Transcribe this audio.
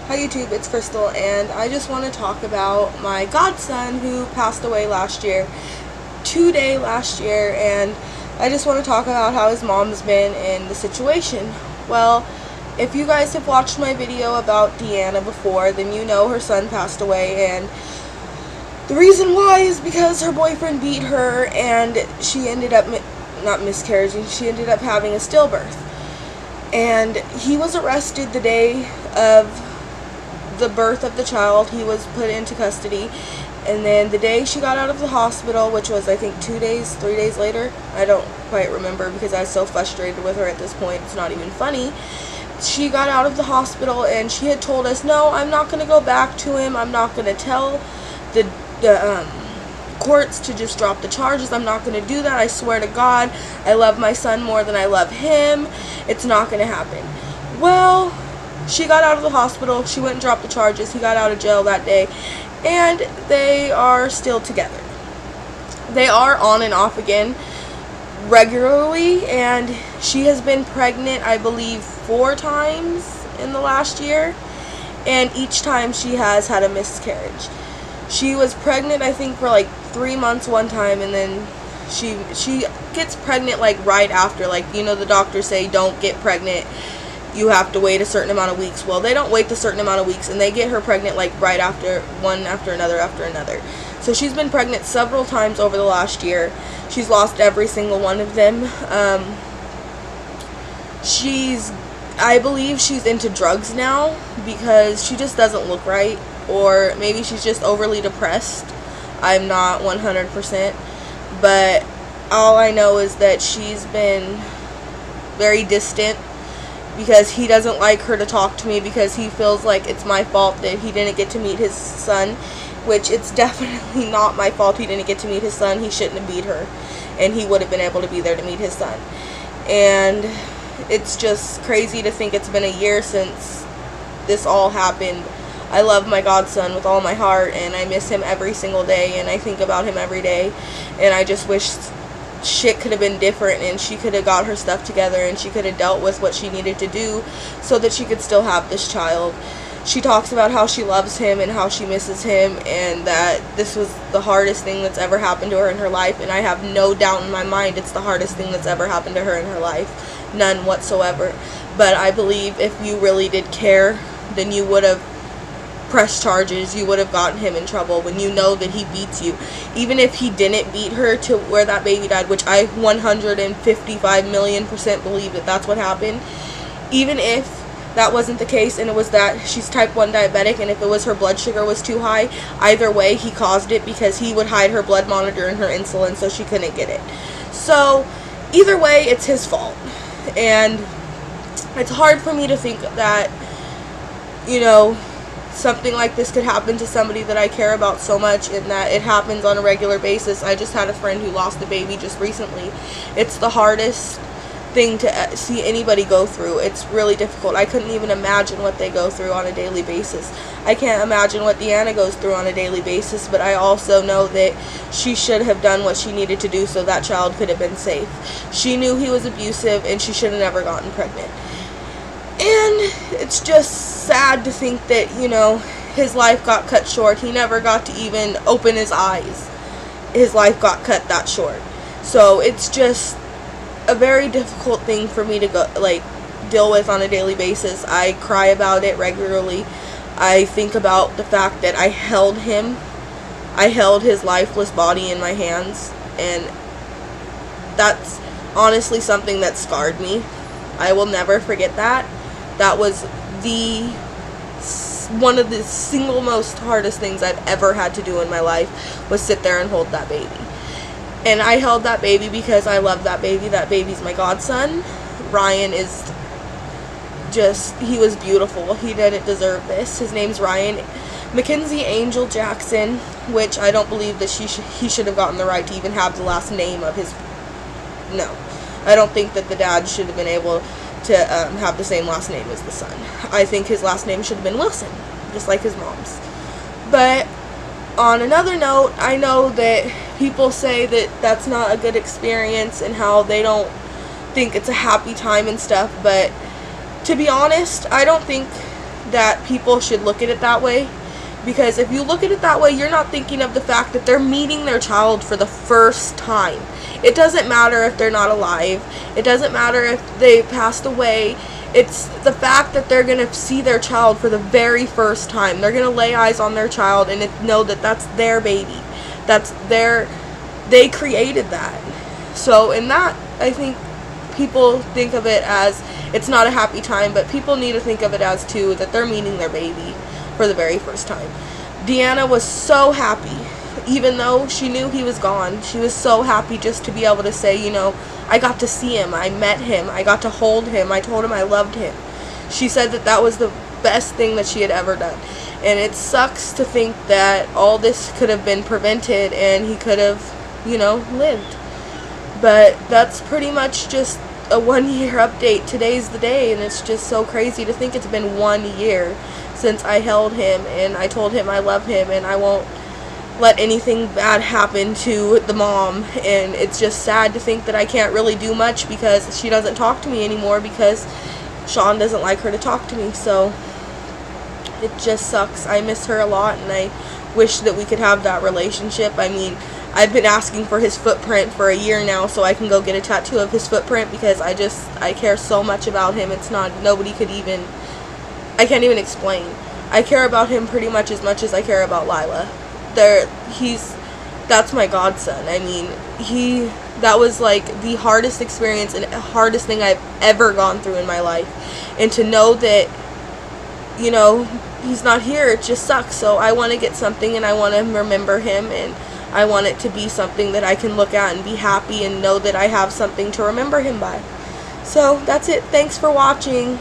Hi YouTube, it's Crystal, and I just want to talk about my godson who passed away last year, last year, and I just want to talk about how his mom's been in the situation. Well, if you guys have watched my video about Deanna before, then you know her son passed away, and the reason why is because her boyfriend beat her, and she ended up, not miscarriaging, she ended up having a stillbirth. And he was arrested the day of the birth of the child. He was put into custody, and then the day she got out of the hospital, which was I think 3 days later, I don't quite remember because I was so frustrated with her at this point, it's not even funny. She got out of the hospital and she had told us, no, I'm not going to go back to him, I'm not going to tell the courts to just drop the charges, I'm not going to do that, I swear to God, I love my son more than I love him, it's not going to happen. Well, she got out of the hospital, she went and dropped the charges, he got out of jail that day, and they are still together. They are on and off again regularly, and she has been pregnant, I believe, 4 times in the last year, and each time she has had a miscarriage. She was pregnant, I think, for like 3 months one time, and then she gets pregnant like right after, like, you know, the doctors say don't get pregnant, you have to wait a certain amount of weeks. Well, they don't wait a certain amount of weeks, and they get her pregnant like right after, one after another. So she's been pregnant several times over the last year. She's lost every single one of them. I believe she's into drugs now because she just doesn't look right, or maybe she's just overly depressed. I'm not 100%, but all I know is that she's been very distant because he doesn't like her to talk to me because he feels like it's my fault that he didn't get to meet his son, which it's definitely not my fault he didn't get to meet his son. He shouldn't have beat her, and he would have been able to be there to meet his son. And it's just crazy to think it's been a year since this all happened. I love my godson with all my heart, and I miss him every single day, and I think about him every day, and I just wish shit could have been different and she could have got her stuff together and she could have dealt with what she needed to do so that she could still have this child. She talks about how she loves him and how she misses him, and that this was the hardest thing that's ever happened to her in her life, and I have no doubt in my mind it's the hardest thing that's ever happened to her in her life. None whatsoever. But I believe if you really did care, then you would have pressed charges, you would have gotten him in trouble when you know that he beats you. Even if he didn't beat her to where that baby died, which I 155,000,000% believe that that's what happened, even if that wasn't the case and it was that she's type 1 diabetic, and if it was her blood sugar was too high, either way he caused it because he would hide her blood monitor and her insulin so she couldn't get it. So either way, it's his fault. And it's hard for me to think that, you know, something like this could happen to somebody that I care about so much, and that it happens on a regular basis. I just had a friend who lost a baby just recently. It's the hardest thing to see anybody go through. It's really difficult. I couldn't even imagine what they go through on a daily basis. I can't imagine what Deanna goes through on a daily basis, but I also know that she should have done what she needed to do so that child could have been safe. She knew he was abusive, and she should have never gotten pregnant. And it's just sad to think that, you know, his life got cut short. He never got to even open his eyes. His life got cut that short. So it's just a very difficult thing for me to deal with on a daily basis. I cry about it regularly. I think about the fact that I held him. I held his lifeless body in my hands, and that's honestly something that scarred me. I will never forget that. That was one of the single most hardest things I've ever had to do in my life, was sit there and hold that baby. And I held that baby because I love that baby. That baby's my godson. Ryan is just, he was beautiful. He didn't deserve this. His name's Ryan Mackenzie Angel Jackson, which I don't believe that he should have gotten the right to even have the last name of his. No, I don't think that the dad should have been able to have the same last name as the son. I think his last name should have been Wilson, just like his mom's. But on another note, I know that people say that that's not a good experience and how they don't think it's a happy time and stuff, but to be honest, I don't think that people should look at it that way. Because if you look at it that way, you're not thinking of the fact that they're meeting their child for the first time. It doesn't matter if they're not alive. It doesn't matter if they passed away. It's the fact that they're going to see their child for the very first time. They're going to lay eyes on their child and know that that's their baby. They created that. So in that, I think people think of it as it's not a happy time, but people need to think of it as too that they're meeting their baby for the very first time. Deanna was so happy, even though she knew he was gone. She was so happy just to be able to say, I got to see him, I met him, I got to hold him, I told him I loved him. She said that that was the best thing that she had ever done. And it sucks to think that all this could have been prevented and he could have, lived. But that's pretty much just a 1 year update. Today's the day, and it's just so crazy to think it's been 1 year since I held him and I told him I love him and I won't let anything bad happen to the mom. And it's just sad to think that I can't really do much because she doesn't talk to me anymore because Sean doesn't like her to talk to me. So it just sucks. I miss her a lot and I wish that we could have that relationship. I mean, I've been asking for his footprint for a year now so I can go get a tattoo of his footprint because I care so much about him. I can't even explain. I care about him pretty much as I care about Lila. That's my godson. I mean, that was like the hardest experience and hardest thing I've ever gone through in my life. And to know that, he's not here, it just sucks. So I want to get something and I want to remember him and I want it to be something that I can look at and be happy and know that I have something to remember him by. So that's it. Thanks for watching.